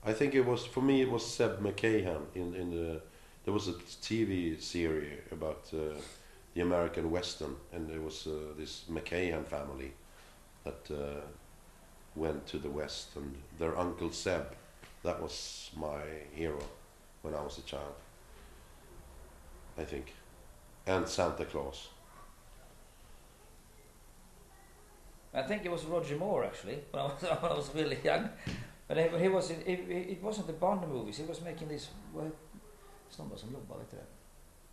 I think it was, for me, it was Seb McCahan in the. There was a TV series about the American Western, and there was this McCahan family that went to the West, and their uncle Seb, that was my hero when I was a child, I think, and Santa Claus. I think it was Roger Moore actually when I was when I was really young. But he was it wasn't the Bond movies. He was making this. Snubbar som jobbar, vet du det?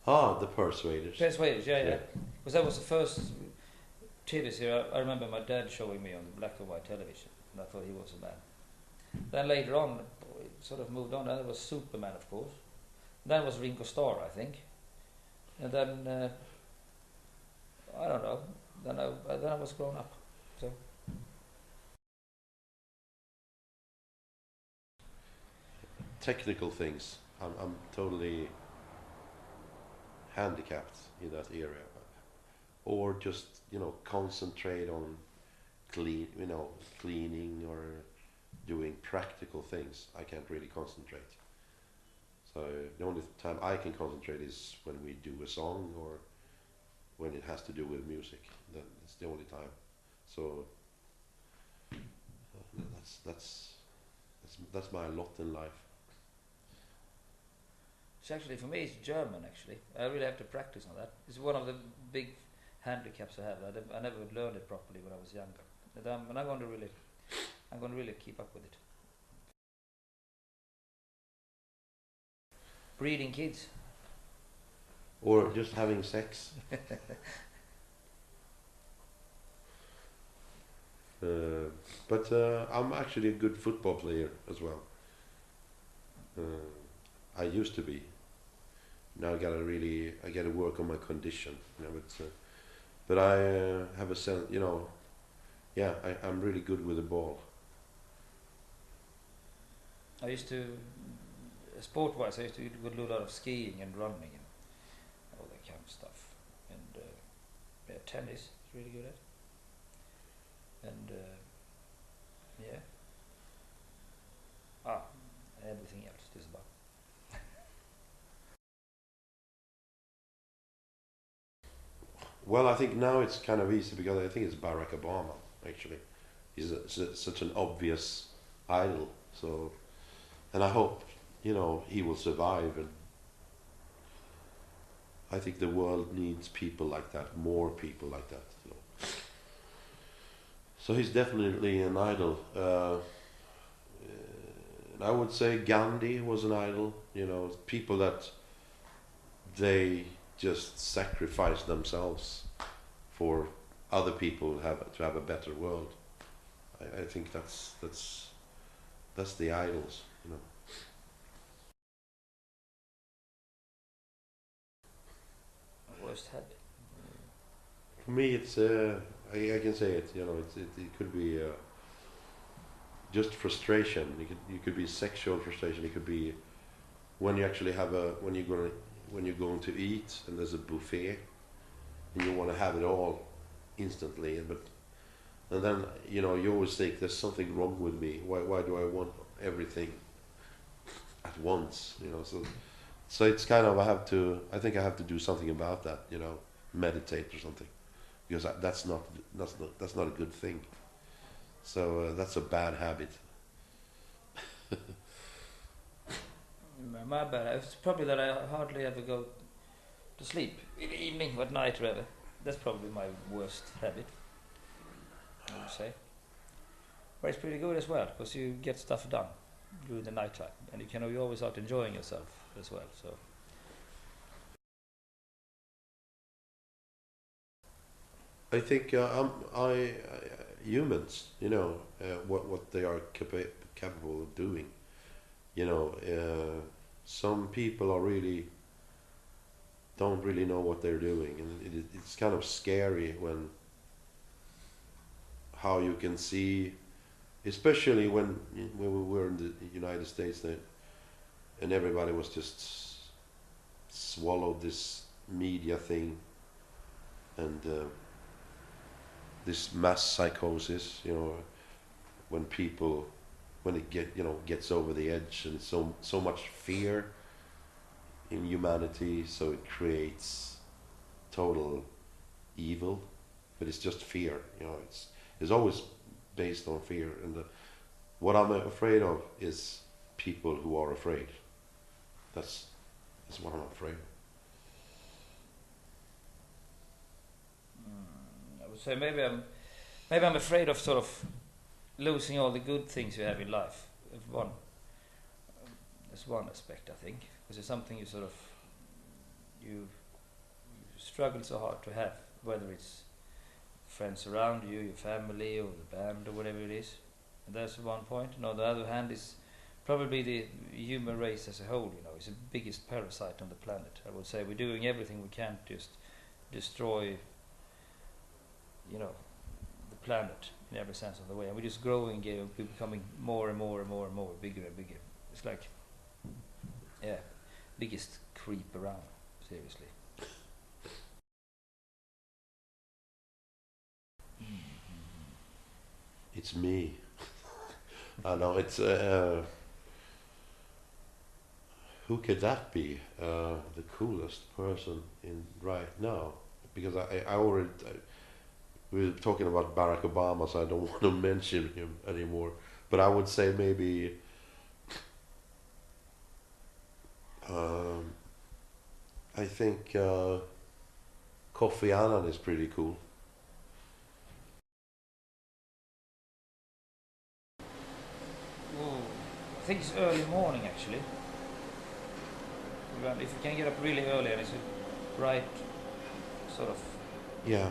Ah, The Persuaders. Persuaders, yeah, Yeah. yeah. Because that was the first TV series. I remember my dad showing me on black and white television, and I thought he was a man. Then later on, it sort of moved on. Then it was Superman, of course. Then it was Ringo Starr, I think. And then I don't know. Then I was grown up. So Technical things. I'm totally handicapped in that area, or just concentrate on cleaning or doing practical things. I can't really concentrate. So the only time I can concentrate is when we do a song or when it has to do with music. That's the only time. So that's my lot in life. it's actually for me it's German. Actually, I really have to practice on that. It's one of the big handicaps I have. I never learned it properly when I was younger. And I'm going to really keep up with it. Breeding kids. Or just having sex. But I'm actually a good football player as well. I used to be. Now I gotta work on my condition. But I have a sense, yeah, I'm really good with the ball. I used to, sport-wise, I used to do a lot of skiing and running and all that kind of stuff. And yeah, tennis is really good at. And yeah, everything else just about. Well, I think now it's kind of easy because I think it's Barack Obama, actually. He's such an obvious idol. So, and I hope, he will survive. And I think the world needs people like that, more people like that. So he's definitely an idol. I would say Gandhi was an idol. People that they just sacrifice themselves for other people to have a better world. I think that's the idols. Worst habit. For me, it's I can say it. It could be just frustration. You could be sexual frustration. It could be when you actually have when you're going to eat and there's a buffet and you want to have it all instantly, and then you always think there's something wrong with me. Why do I want everything at once? So it's kind of I think I have to do something about that. Meditate or something, because that's not a good thing. So that's a bad habit. My bad. It's probably that I hardly ever go to sleep in the evening or at night rather. That's probably my worst habit, I would say. But it's pretty good as well because you get stuff done during the night time, and you're always out enjoying yourself as well. So I think humans, what they are capable of doing. Some people don't really know what they're doing, and it's kind of scary how you can see, especially when we were in the United States, and everybody was just swallowed this media thing, and this mass psychosis, when people when it gets over the edge, and so much fear in humanity, so it creates total evil. But it's just fear, it's always based on fear. And what I'm afraid of is people who are afraid. That's what I'm afraid of. I would say maybe I'm afraid of sort of losing all the good things you have in life. That's one aspect, I think, because it's something you struggle so hard to have, whether it's friends around you, your family, or the band, or whatever it is. And that's one point. On the other hand, is probably the human race as a whole. It's the biggest parasite on the planet. I would say we're doing everything we can to just destroy, the planet in every sense of the way. And we're just growing, we're becoming more and more and more and more, bigger and bigger. It's like, biggest creep around, seriously. It's me. I know it's. Who could that be? The coolest person in right now? Because I already. We were talking about Barack Obama, so I don't want to mention him anymore. But I would say maybe. I think Kofi Annan is pretty cool. I think it's early morning actually. If you can get up really early and it's a bright sort of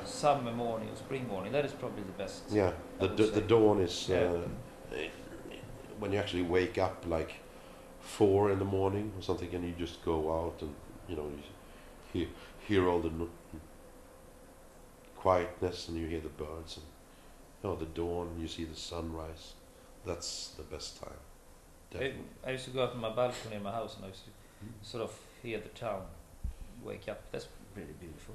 summer morning or spring morning, that is probably the best. Yeah, the dawn is when you actually wake up like 4 in the morning or something, and you just go out and you hear all the quietness, and you hear the birds, and the dawn, you see the sunrise. That's the best time. Definitely. I used to go out on my balcony in my house, and I used to sort of hear the town wake up. That's really beautiful.